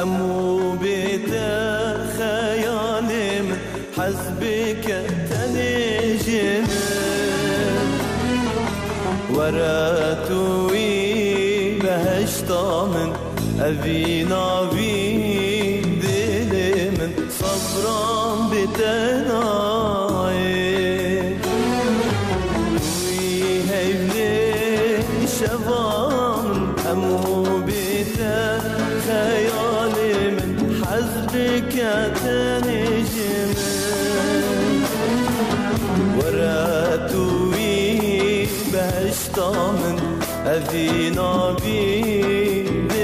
همو بيت خيالي من حسبك تنجم وراتوي بهشتا من أبينا بيد من صبرا بتناي ويهيبني شبام همو بيت خيالي من حسبك تنجم وراتوي بهشتا من أذينا بيدهم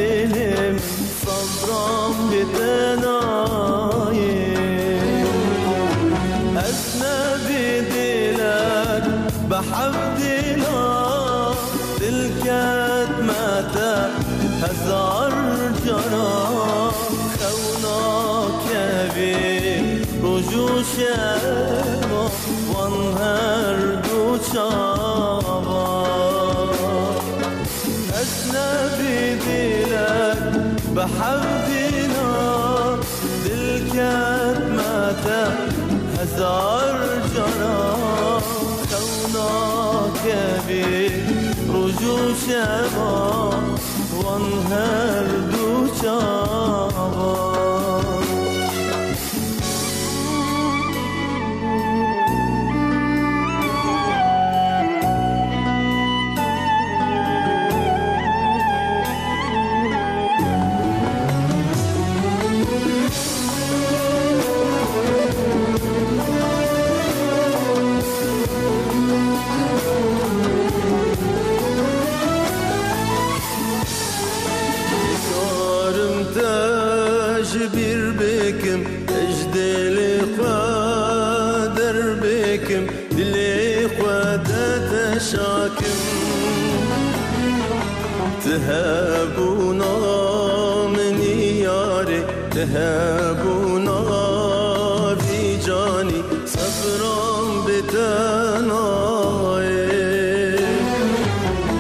صبرا بتناي أسنى بدلك بحبدنا تلكت متى هزار جرى خوناك بي رجو شبا وانهر دو شابا أسنى بدلك بحبدنا دلكت متى هزار جرى خوناك بي رجو شبا وانهر دو شابا جبير بكم اجدلي قادر بكم دلي قادة تشاكم تهابونا من ياري تهابونا في جاني صبرا بتناي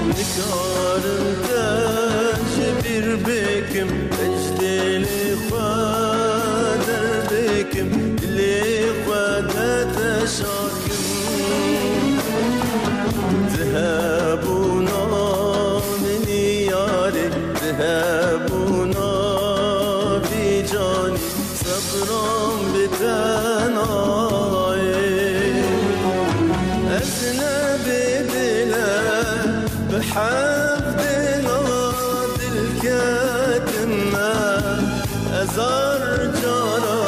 نكارم تجبير بكم اجدلي قادر بكم اللي قادة تشاكم ذهبونا من ياري ذهبونا في جاني صبرا بتناي أسنى بدلك بحفظنا دلكتنا أزار جارا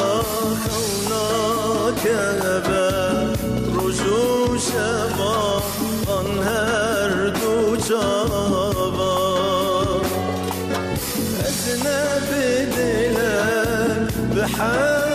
خوناك أبا رجو شبا أنهر دو شابا أسنى بدلك بحال